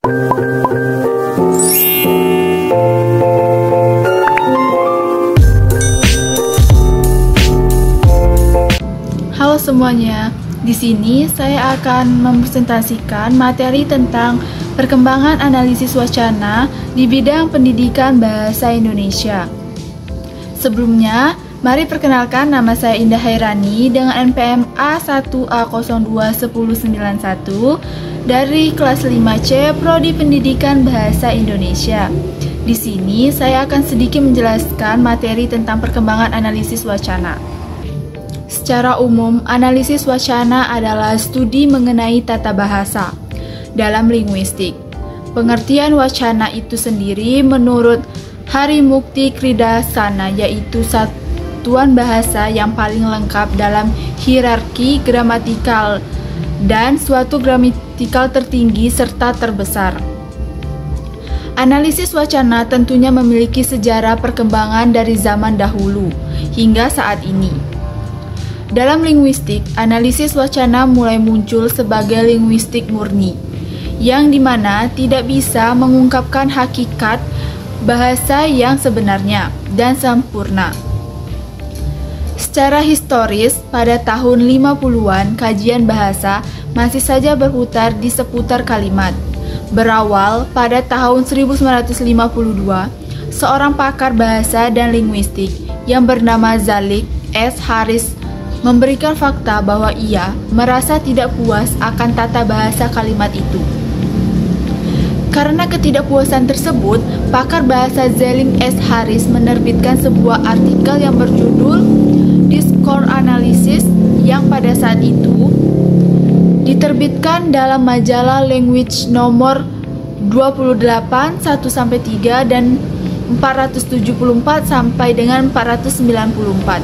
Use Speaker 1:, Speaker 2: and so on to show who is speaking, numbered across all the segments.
Speaker 1: Halo semuanya, di sini saya akan mempresentasikan materi tentang perkembangan analisis wacana di bidang pendidikan bahasa Indonesia. Sebelumnya, mari perkenalkan, nama saya Indah Hairani dengan NPM A1A021091 dari kelas 5C Prodi Pendidikan Bahasa Indonesia. Di sini saya akan sedikit menjelaskan materi tentang perkembangan analisis wacana. Secara umum, analisis wacana adalah studi mengenai tata bahasa dalam linguistik. Pengertian wacana itu sendiri menurut Harimukti Kridasana yaitu satuan bahasa yang paling lengkap dalam hierarki gramatikal dan suatu gramatikal tertinggi serta terbesar. Analisis wacana tentunya memiliki sejarah perkembangan dari zaman dahulu hingga saat ini. Dalam linguistik, analisis wacana mulai muncul sebagai linguistik murni, yang dimana tidak bisa mengungkapkan hakikat bahasa yang sebenarnya dan sempurna. Secara historis, pada tahun 50-an, kajian bahasa masih saja berputar di seputar kalimat. Berawal pada tahun 1952, seorang pakar bahasa dan linguistik yang bernama Zalik S. Harris memberikan fakta bahwa ia merasa tidak puas akan tata bahasa kalimat itu. Karena ketidakpuasan tersebut, pakar bahasa Zalik S. Harris menerbitkan sebuah artikel yang berjudul Discourse Analysis yang pada saat itu diterbitkan dalam majalah Language nomor 28 1-3 dan 474 sampai dengan 494.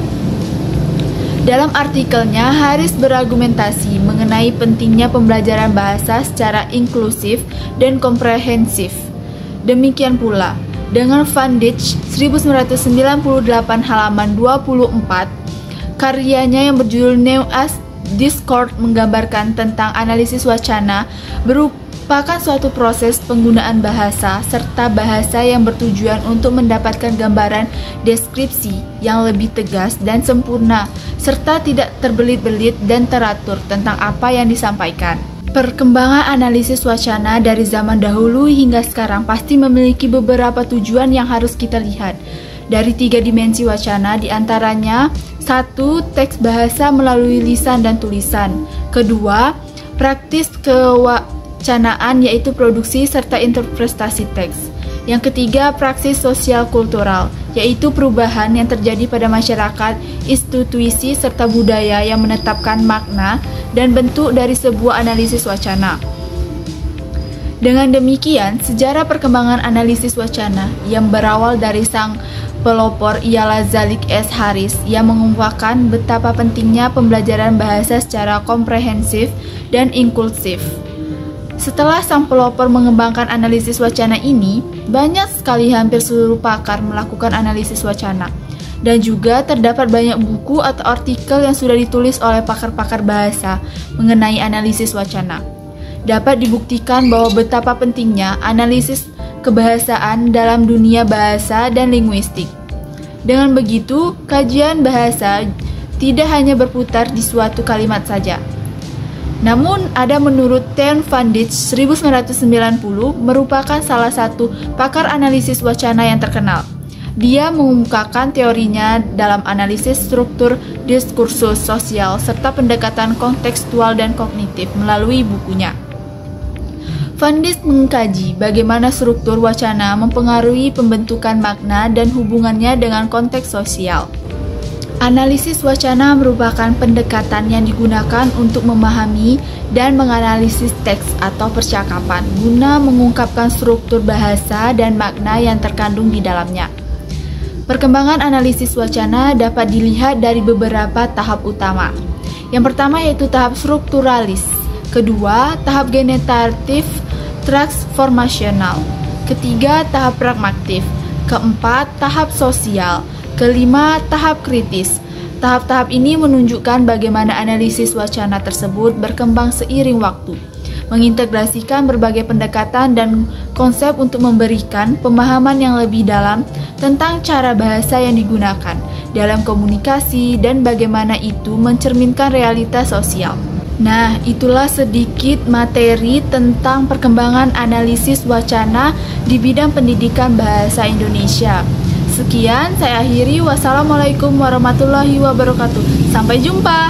Speaker 1: Dalam artikelnya, Harris berargumentasi mengenai pentingnya pembelajaran bahasa secara inklusif dan komprehensif. Demikian pula, dengan Van Dijk 1998 halaman 24, karyanya yang berjudul New as Discourse menggambarkan tentang analisis wacana merupakan suatu proses penggunaan bahasa serta bahasa yang bertujuan untuk mendapatkan gambaran deskripsi yang lebih tegas dan sempurna serta tidak terbelit-belit dan teratur tentang apa yang disampaikan. Perkembangan analisis wacana dari zaman dahulu hingga sekarang pasti memiliki beberapa tujuan yang harus kita lihat. Dari 3 dimensi wacana diantaranya: 1. Teks bahasa melalui lisan dan tulisan. 2. Praktis kewacanaan yaitu produksi serta interpretasi teks. Yang 3. Praksis sosial kultural, yaitu perubahan yang terjadi pada masyarakat, institusi, serta budaya yang menetapkan makna dan bentuk dari sebuah analisis wacana. Dengan demikian, sejarah perkembangan analisis wacana yang berawal dari sang pelopor ialah Zalik S. Harris yang mengumpulkan betapa pentingnya pembelajaran bahasa secara komprehensif dan inklusif. Setelah sang pelopor mengembangkan analisis wacana ini, banyak sekali hampir seluruh pakar melakukan analisis wacana. Dan juga terdapat banyak buku atau artikel yang sudah ditulis oleh pakar-pakar bahasa mengenai analisis wacana. Dapat dibuktikan bahwa betapa pentingnya analisis kebahasaan dalam dunia bahasa dan linguistik. Dengan begitu, kajian bahasa tidak hanya berputar di suatu kalimat saja. Namun, ada menurut Theo Van Dijk 1990 merupakan salah satu pakar analisis wacana yang terkenal. Dia mengemukakan teorinya dalam analisis struktur diskursus sosial serta pendekatan kontekstual dan kognitif melalui bukunya. Van Dijk mengkaji bagaimana struktur wacana mempengaruhi pembentukan makna dan hubungannya dengan konteks sosial. Analisis wacana merupakan pendekatan yang digunakan untuk memahami dan menganalisis teks atau percakapan guna mengungkapkan struktur bahasa dan makna yang terkandung di dalamnya. Perkembangan analisis wacana dapat dilihat dari beberapa tahap utama. Yang pertama yaitu tahap strukturalis, kedua tahap generatif transformasional, ketiga tahap pragmatif, keempat tahap sosial, kelima, tahap kritis. Tahap-tahap ini menunjukkan bagaimana analisis wacana tersebut berkembang seiring waktu. mengintegrasikan berbagai pendekatan dan konsep untuk memberikan pemahaman yang lebih dalam tentang cara bahasa yang digunakan dalam komunikasi dan bagaimana itu mencerminkan realitas sosial. Nah, itulah sedikit materi tentang perkembangan analisis wacana di bidang pendidikan bahasa Indonesia. Sekian, saya akhiri. Wassalamualaikum warahmatullahi wabarakatuh. Sampai jumpa.